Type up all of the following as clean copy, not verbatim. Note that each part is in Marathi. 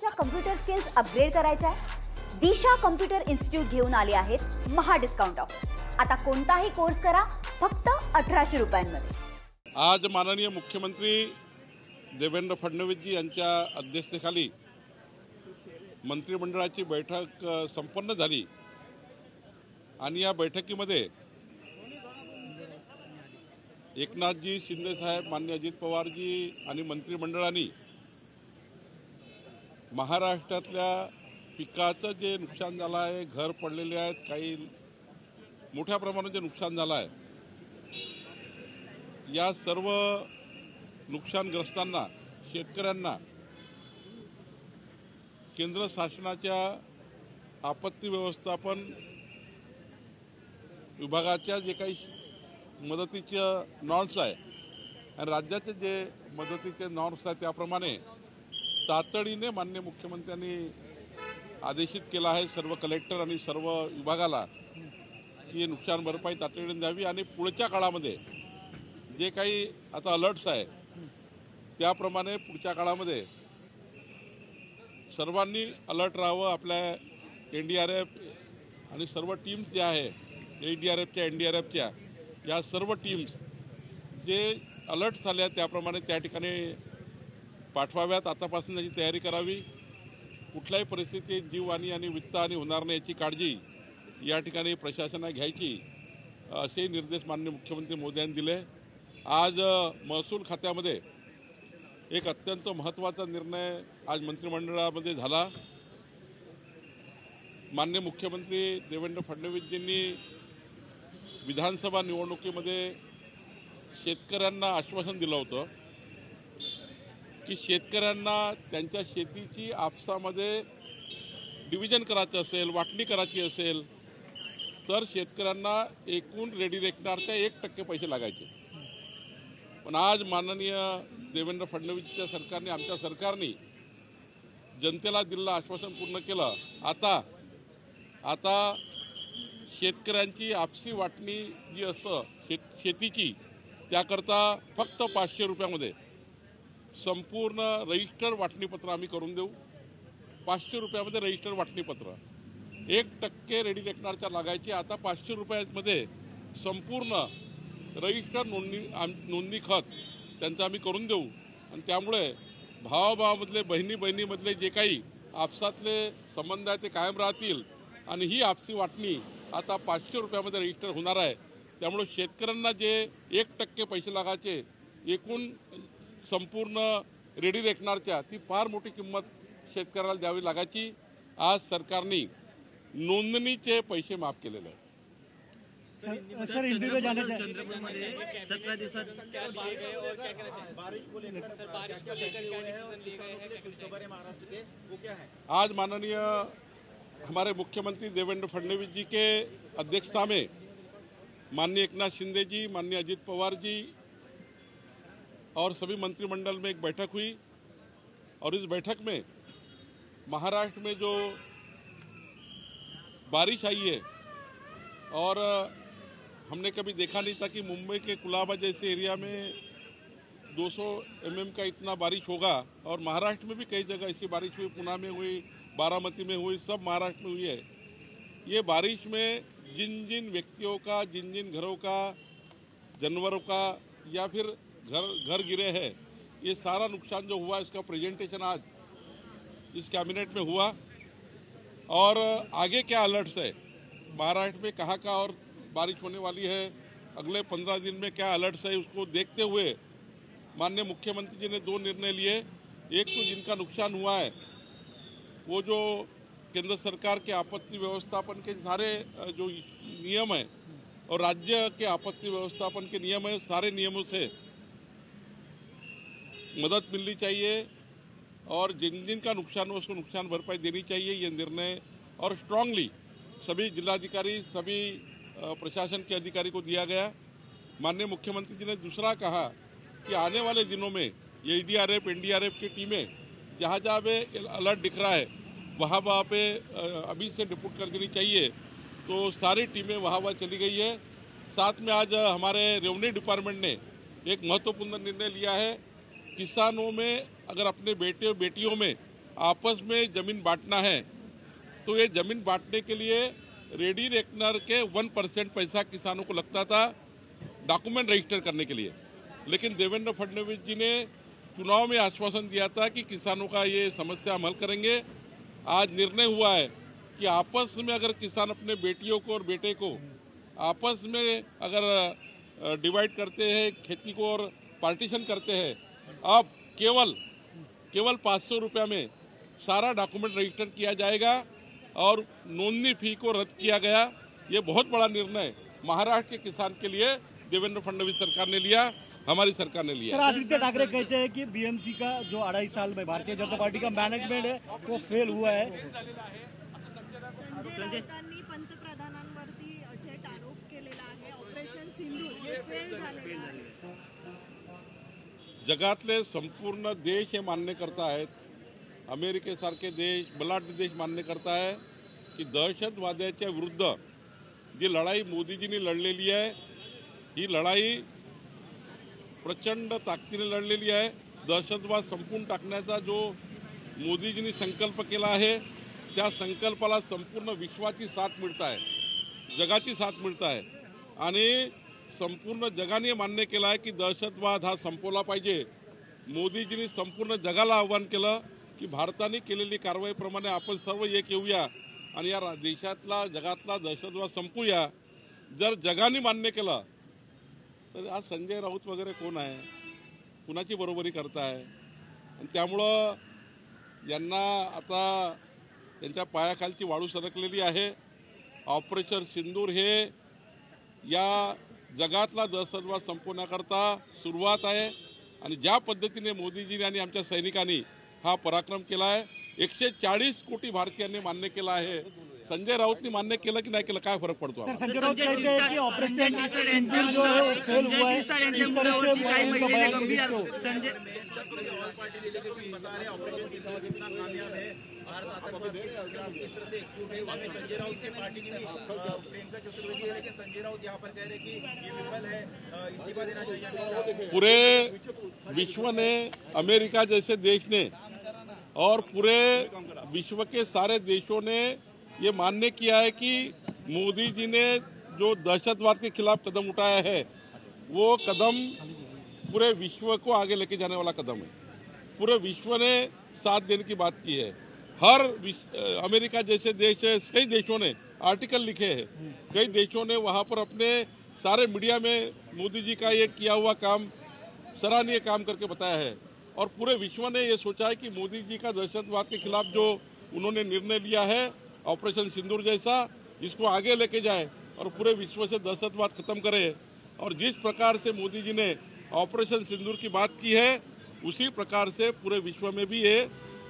तुमच्या कम्प्युटर स्किल्स अपग्रेड करायच्या आहे? दिशा कम्प्युटर इन्स्टिट्यूट घेऊन आले आहेत महा डिस्काउंट ऑफर। आता कोणताही कोर्स करा फक्त 1800 रुपयांमध्ये। आज माननीय मुख्यमंत्री देवेंद्र फडणवीसजी यांच्या अध्यक्षतेखाली मंत्रिमंडळाची बैठक संपन्न झाली आणि या बैठकीमध्ये एकनाथजी शिंदे साहेब, माननीय अजित पवारजी आणि मंत्रिमंडळाने महाराष्ट्रातल्या पिकाचं जे नुकसान झालं आहे, घर पडलेले आहेत, काही मोठ्या प्रमाणात जे नुकसान झालं आहे, या सर्व नुकसानग्रस्तांना, शेतकऱ्यांना केंद्र शासनाच्या आपत्ती व्यवस्थापन विभागाच्या जे काही मदतीचे नॉर्म्स आहे आणि राज्याचे जे मदतीचे नॉर्म्स आहेत त्याप्रमाणे तातडीने माननीय मुख्यमंत्र्यांनी आदेशित केला आहे सर्व कलेक्टर आणि सर्व विभागाला की नुकसान भरपाई तातडीने द्यावी आणि पुढच्या काळामध्ये जे काही आता अलर्ट्स आहे त्याप्रमाणे पुढच्या काळामध्ये सर्वांनी अलर्ट राहावं। आपल्या NDRF आणि सर्व टीम्स ज्या आहे ADRFच्या NDRFच्या या सर्व टीम्स जे अलर्ट झाल्या त्याप्रमाणे त्या ठिकाणी पाठवाव्यात। आतापासून याची तयारी करावी। कुठल्याही परिस्थितीत जीवहानी आणि वित्तहानी होणार नाही याची काळजी या ठिकाणी प्रशासनाने घ्यायची असे निर्देश माननीय मुख्यमंत्री मोदी यांनी दिले। आज महसूल खात्यामध्ये एक अत्यंत महत्त्वाचा निर्णय आज मंत्रिमंडळामध्ये झाला। माननीय मुख्यमंत्री देवेंद्र फडणवीसजींनी विधानसभा निवडणुकीमध्ये शेतकऱ्यांना आश्वासन दिलं होतं की शेतकऱ्यांना त्यांच्या शेतीची आपसामध्ये डिव्हिजन करायचं असेल, वाटणी करायची असेल तर शेतकऱ्यांना एकूण रेडी रेकनरच्या 1% पैसे लागायचे। पण आज माननीय देवेंद्र फडणवीसच्या सरकारने, आमच्या सरकारने जनतेला दिलेलं आश्वासन पूर्ण केलं। आता शेतकऱ्यांची आपसी वाटणी जी असतं शेतीची त्याकरता फक्त 500 रुपयामध्ये संपूर्ण रजिस्टर वाटणीपत्र आम्ही करून देऊ। 500 रुपयामध्ये रजिस्टर वाटणीपत्र, 1% रेडी रेकनरच्या लागायची, आता 500 रुपयामध्ये संपूर्ण रजिस्टर नोंदणी खत त्यांचं आम्ही करून देऊ। आणि त्यामुळे भावाभावामधले, बहिणीमधले जे काही आपसातले संबंध आहेत ते कायम राहतील आणि ही आपसी वाटणी आता 500 रुपयामध्ये रजिस्टर होणार आहे। त्यामुळे शेतकऱ्यांना जे 1% पैसे लागायचे एकूण संपूर्ण रेडी रेकनरच्या ती फार मोठी किंमत शेतकऱ्याला द्यावी लागायची। आज सरकारने नोंदणीचे पैसे माफ केलेले आहेत। सर हिंदी में जाना चाहिए 17 दिवसात बारिश को लेकर महाराष्ट्र के वो क्या है? आज माननीय हमारे मुख्यमंत्री देवेंद्र फडणवीस जी के अध्यक्षता में माननीय एकनाथ शिंदे जी, माननीय अजित पवार जी और सभी मंत्रिमंडल में एक बैठक हुई और इस बैठक में महाराष्ट्र में जो बारिश आई है और हमने कभी देखा नहीं था कि मुंबई के कुलाबा जैसे एरिया में 200 mm का इतना बारिश होगा और महाराष्ट्र में भी कई जगह ऐसी बारिश हुई, पुणे में हुई, बारामती में हुई, सब महाराष्ट्र में हुई है। ये बारिश में जिन जिन व्यक्तियों का, जिन जिन घरों का, जानवरों का या फिर घर गिरे हैं, ये सारा नुकसान जो हुआ इसका प्रेजेंटेशन आज इस कैबिनेट में हुआ। और आगे क्या अलर्ट्स है, महाराष्ट्र में कहाँ और बारिश होने वाली है, अगले 15 दिन में क्या अलर्ट्स है, उसको देखते हुए माननीय मुख्यमंत्री जी ने 2 निर्णय लिए। एक तो जिनका नुकसान हुआ है वो जो केंद्र सरकार के आपत्ति व्यवस्थापन के सारे जो नियम है और राज्य के आपत्ति व्यवस्थापन के नियम है, सारे नियमों से मदद मिलनी चाहिए और जिन जिन का नुकसान हो उसको नुकसान भरपाई देनी चाहिए। ये निर्णय और स्ट्रांगली सभी जिलाधिकारी, सभी प्रशासन के अधिकारी को दिया गया। माननीय मुख्यमंत्री जी ने दूसरा कहा कि आने वाले दिनों में ADRF, NDRF की टीमें जहाँ जहाँ पे अलर्ट दिख रहा है वहाँ पे अभी से डिप्यूट कर देनी चाहिए। तो सारी टीमें वहाँ चली गई है। साथ में आज हमारे रेवेन्यू डिपार्टमेंट ने एक महत्वपूर्ण निर्णय लिया है। किसानों में अगर अपने बेटे और बेटियों में आपस में जमीन बांटना है तो ये जमीन बांटने के लिए रेडी रेकनर के 1% पैसा किसानों को लगता था डॉक्यूमेंट रजिस्टर करने के लिए। लेकिन देवेंद्र फडणवीस जी ने चुनाव में आश्वासन दिया था कि किसानों का ये समस्या हम हल करेंगे। आज निर्णय हुआ है कि आपस में अगर किसान अपने बेटियों को और बेटे को आपस में अगर डिवाइड करते हैं खेती को और पार्टीशन करते हैं, अब केवल 500 रुपया में सारा डॉक्यूमेंट रजिस्टर किया जाएगा और नोंदनी फी को रद्द किया गया। ये बहुत बड़ा निर्णय महाराष्ट्र के किसान के लिए देवेंद्र फडणवीस सरकार ने लिया, हमारी सरकार ने लिया। सर, आदित्य ठाकरे कहते हैं कि बीएमसी का जो 2.5 साल में भारतीय जनता पार्टी का मैनेजमेंट है वो फेल हुआ है। संजय राऊतांनी पंतप्रधानांवरती थेट आरोप केलेला आहे, ऑपरेशन सिंधूर हे फेल झालेलं आहे। जगातले संपूर्ण देश हे मान्य करता आहेत, अमेरिकेसारखे देश, बलाढ्य देश मान्य करता है की दहशतवादाच्या विरुद्ध जी लढाई मोदीजींनी लढलेली आहे ही लढाई प्रचंड ताकदीने लढलेली आहे। दहशतवाद संपून टाकण्याचा जो मोदीजींनी संकल्प केला आहे त्या संकल्पाला संपूर्ण विश्वाची साथ मिळत आहे, जगाची साथ मिळत आहे आणि संपूर्ण जगाने मान्य केला आहे की दहशतवाद हा संपवला पाहिजे। मोदीजींनी संपूर्ण जगाला आव्हान केलं की भारताने केलेली कारवाईप्रमाणे आपण सर्व एक येऊया आणि या देशातला जगातला दहशतवाद संपूया। जर जगाने मान्य केलं तर आज संजय राऊत वगैरे कोण आहे, कुणाची बरोबरी करताय? आणि त्यामुळं यांना आता त्यांच्या पायाखालची वाळू सरकलेली आहे। ऑपरेशन सिंदूर हे या जगातला दहशतवाद संपवण्याकरता सुरुवात आहे आणि ज्या पद्धतीने मोदीजींनी आणि आमच्या सैनिकांनी हा पराक्रम केला आहे, 140 कोटी भारतीयांनी मान्य केला आहे। संजय राऊतनी मान्य केलं की नाही केलं काय फरक पडतो? सर, संजय राउत कहते हैं कि ऑपरेशन सिंदूर जो है वो फेल हुआ है। इस तरह से उनका बयान को देखते हो। संजय बता रहे ऑपरेशन सिंदूर कितना कामयाब है, भारत आतंकवाद के खिलाफ किस तरह से एकजुट है। वहाँ पे संजय राउत की पार्टी की प्रियंका चतुर्वेदी है, लेकिन संजय राउत यहाँ पर कह रहे कि ये विफल है, इस्तीफा देना चाहिए। पूरे विश्व ने, अमेरिका जैसे देश ने और पूरे विश्व के सारे देशों ने ये मान्य किया है कि मोदी जी ने जो दहशतवाद के खिलाफ कदम उठाया है वो कदम पूरे विश्व को आगे लेके जाने वाला कदम है। पूरे विश्व ने साथ देने की बात की है। अमेरिका जैसे देश है, कई देशों ने आर्टिकल लिखे हैं, कई देशों ने वहाँ पर अपने सारे मीडिया में मोदी जी का ये किया हुआ काम, सराहनीय काम करके बताया है। और पूरे विश्व ने ये सोचा है कि मोदी जी का दहशतवाद के खिलाफ जो उन्होंने निर्णय लिया है ऑपरेशन सिंदूर जैसा, इसको आगे लेके जाए और पूरे विश्व से दहशतवाद खत्म करे। और जिस प्रकार से मोदी जी ने ऑपरेशन सिंदूर की बात की है उसी प्रकार से पूरे विश्व में भी है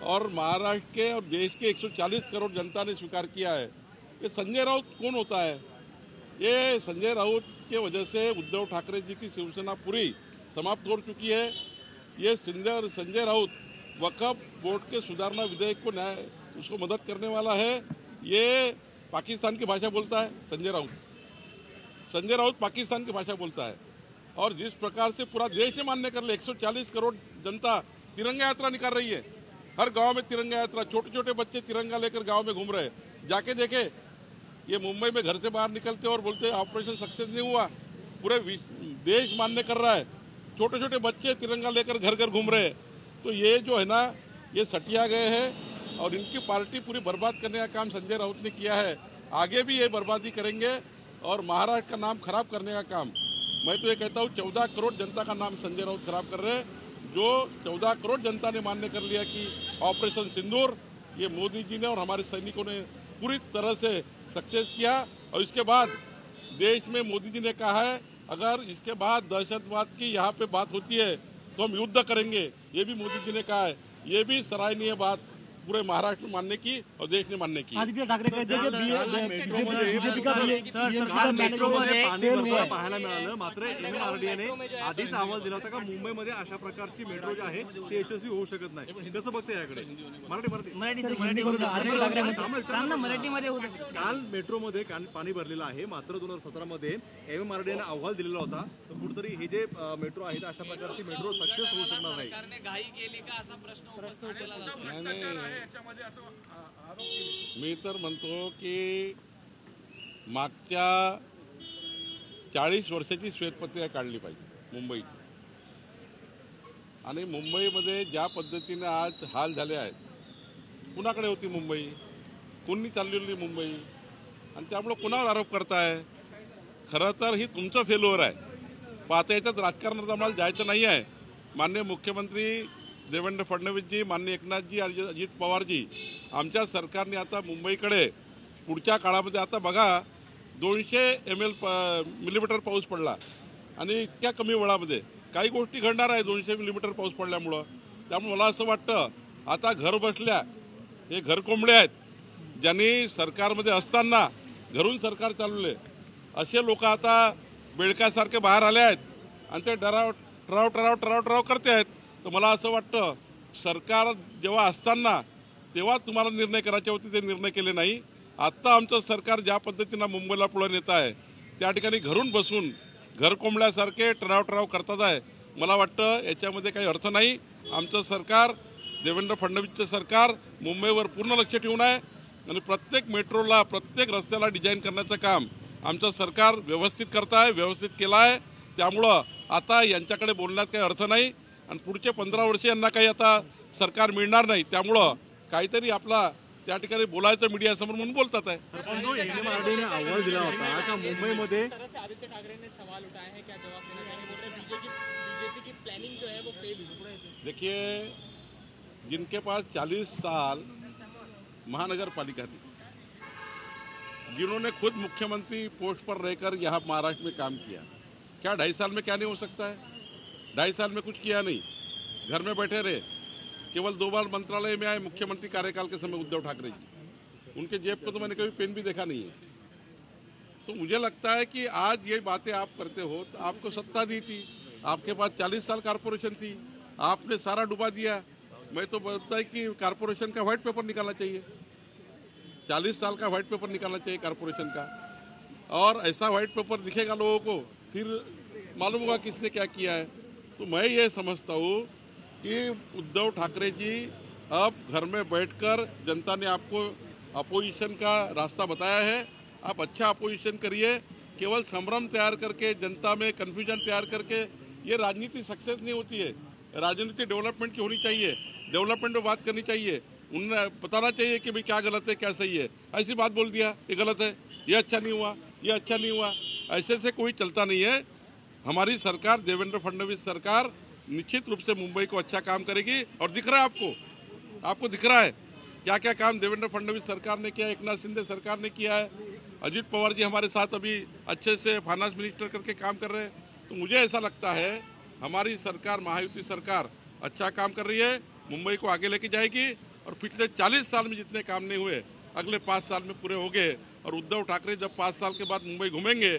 और महाराष्ट्र के और देश के 140 करोड़ जनता ने स्वीकार किया है। ये संजय राउत कौन होता है? ये संजय राउत के वजह से उद्धव ठाकरे जी की शिवसेना पूरी समाप्त हो चुकी है। ये संजय राउत वक्फ बोर्ड के सुधारना विधेयक को उसको मदद करने वाला है। ये पाकिस्तान की भाषा बोलता है संजय राउत पाकिस्तान की भाषा बोलता है। और जिस प्रकार से पूरा देश मान्य कर ले, 140 करोड़ जनता तिरंगा यात्रा निकाल रही है, हर गांव में तिरंगा यात्रा, छोटे छोटे बच्चे तिरंगा लेकर गांव में घूम रहे हैं। जाके देखे, ये मुंबई में घर से बाहर निकलते और बोलते ऑपरेशन सक्सेस नहीं हुआ, पूरे देश मान्य कर रहा है, छोटे छोटे बच्चे तिरंगा लेकर घर घर घूम रहे हैं। तो ये जो है ना, ये सटिया गए हैं और इनकी पार्टी पूरी बर्बाद करने का काम संजय राउत ने किया है। आगे भी ये बर्बादी करेंगे और महाराष्ट्र का नाम खराब करने का काम, मैं तो ये कहता हूँ 14 करोड़ जनता का नाम संजय राउत खराब कर रहे हैं। जो 14 करोड़ जनता ने मान्य कर लिया कि ऑपरेशन सिंदूर ये मोदी जी ने और हमारे सैनिकों ने पूरी तरह से सक्सेस किया। और इसके बाद देश में मोदी जी ने कहा है अगर इसके बाद दहशतवाद की यहाँ पे बात होती है तो हम युद्ध करेंगे, ये भी मोदी जी ने कहा है। ये भी सराहनीय बात पूरे महाराष्ट्र मानने की और देश ने मानने की। आदित्य ठाकरे कहते हैं बीजेपी का पाणी भरताना पाहायला मिळालं, मात्र MMRDA ने आधीच अहवाल दिला होता का मुंबईमध्ये अशा प्रकारची मेट्रो जी आहे ती यशस्वी होऊ शकत नाही. कसं बघते याकडे? काल मेट्रोमध्ये पाणी भरलेलं आहे, मात्र 2017 मध्ये MMRDA ने अहवाल दिलेला होता. तर कुठेतरी हे जे मेट्रो आहेत अशा प्रकारची मेट्रो सक्सेस होऊ शकणार नाही. मी तर म्हणतो की मागच्या 40 वर्षाची श्वेतपत्रिका काढली पाहिजे मुंबईची. आणि मुंबईमध्ये ज्या पद्धतीने आज हाल झाले आहेत, कुणाकडे होती मुंबई, कोणी चाललेली मुंबई, आणि त्यामुळे कुणावर आरोप करताय? खरं तर ही तुमचं फेल्युअर आहे. पाहता याच्यात राजकारणात आम्हाला जायचं नाही आहे. माननीय मुख्यमंत्री देवेंद्र फडणवीसजी, माननीय एकनाथजी, अजित पवारजी, आमच्या सरकारने आता मुंबईकडे पुढच्या काळामध्ये आता बघा 200 मिलीमीटर पाऊस पडला आणि इतक्या कमी वेळामध्ये काही गोष्टी घडणार आहे 200 मिलीमीटर पाऊस पडल्यामुळं. त्यामुळे मला असं वाटतं आता घर बसल्या हे घरकोंबडे आहेत, ज्यांनी सरकारमध्ये असताना घरून सरकार चालवले असे लोक आता बेडकासारखे बाहेर आले आहेत आणि ते टराव करते आहेत. तर मला असं वाटतं सरकार जेव्हा असताना तेव्हा तुम्हाला निर्णय करायचे होते, ते निर्णय केले नाही. आत्ता आमचं सरकार ज्या पद्धतीनं मुंबईला पुढे नेत आहे त्या ठिकाणी घरून बसून घरकोंबड्यासारखे टराव करतात आहे. मला वाटतं याच्यामध्ये काही अर्थ नाही. आमचं सरकार, देवेंद्र फडणवीसचं सरकार मुंबईवर पूर्ण लक्ष ठेवून आहे आणि प्रत्येक मेट्रोला, प्रत्येक रस्त्याला डिझाईन करण्याचं काम आमचं सरकार व्यवस्थित करत आहे, व्यवस्थित केलं आहे. त्यामुळं आता यांच्याकडे बोलण्यात काही अर्थ नाही आणि पुढचे 15 वर्ष यांना काही आता सरकार मिळणार नाही. त्यामुळं काहीतरी आपला त्या ठिकाणी बोलायचं मीडियासमोर म्हणून बोलतात आहे. MMRDA ने अहवाल दिला होता का मुंबईमध्ये आदित्य ठाकरे ने सवाल उठाया है, क्या जवाब देना चाहेंगे? बोल रहे बीजेपी की प्लानिंग जो है वो फेल हुई. देखिए, जिनके पास 40 साल महानगर पालिका थी, जिन्होंने खुद मुख्यमंत्री पोस्ट पर रहकर यहाँ महाराष्ट्र में काम किया, क्या 2.5 साल में क्या नहीं हो सकता है? 2.5 साल में कुछ किया नहीं, घर में बैठे रहे. केवल 2 बार मंत्रालय में आए मुख्यमंत्री कार्यकाल के समय उद्धव ठाकरे जी. उनके जेब को तो मैंने कभी पेन भी देखा नहीं है. तो मुझे लगता है कि आज ये बातें आप करते हो, तो आपको सत्ता दी थी, आपके पास 40 साल कारपोरेशन थी, आपने सारा डुबा दिया. मैं तो बोलता है कि कारपोरेशन का व्हाइट पेपर निकालना चाहिए, 40 साल का व्हाइट पेपर निकालना चाहिए कारपोरेशन का. और ऐसा व्हाइट पेपर दिखेगा लोगों को, फिर मालूम होगा किसने क्या किया है. तो मैं ये समझता हूँ कि उद्धव ठाकरे जी अब घर में बैठकर, जनता ने आपको अपोजिशन का रास्ता बताया है, आप अच्छा अपोजिशन करिए. केवल संभ्रम तैयार करके, जनता में कन्फ्यूजन तैयार करके ये राजनीति सक्सेस नहीं होती है. राजनीति डेवलपमेंट की होनी चाहिए, डेवलपमेंट में बात करनी चाहिए. उन्हें बताना चाहिए कि भाई क्या गलत है, क्या सही है. ऐसी बात बोल दिया ये गलत है, ये अच्छा नहीं हुआ, ये अच्छा नहीं हुआ, ऐसे से कोई चलता नहीं है. हमारी सरकार, देवेंद्र फडणवीस सरकार निश्चित रूप से मुंबई को अच्छा काम करेगी. और दिख रहा है आपको दिख रहा है क्या क्या काम देवेंद्र फडणवीस सरकार ने किया, एकनाथ शिंदे सरकार ने किया है. अजित पवार जी हमारे साथ अभी अच्छे से फाइनेंस मिनिस्टर करके काम कर रहे हैं. तो मुझे ऐसा लगता है हमारी सरकार, महायुति सरकार अच्छा काम कर रही है, मुंबई को आगे लेके जाएगी. और पिछले 40 साल में जितने काम नहीं हुए अगले 5 साल में पूरे हो गए. और उद्धव ठाकरे जब 5 साल के बाद मुंबई घूमेंगे,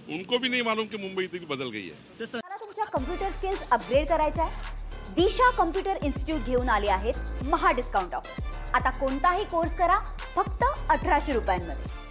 उनको भी नहीं मालूम कि मुंबई इतनी बदल गई है. मला तुमच्या कम्प्युटर स्किल्स अपग्रेड करायच्या आहे? दिशा कम्प्युटर इन्स्टिट्यूट घेऊन आले आहेत महा डिस्काउंट ऑफ. आता कोणताही कोर्स करा फक्त 1800 रुपयांमध्ये.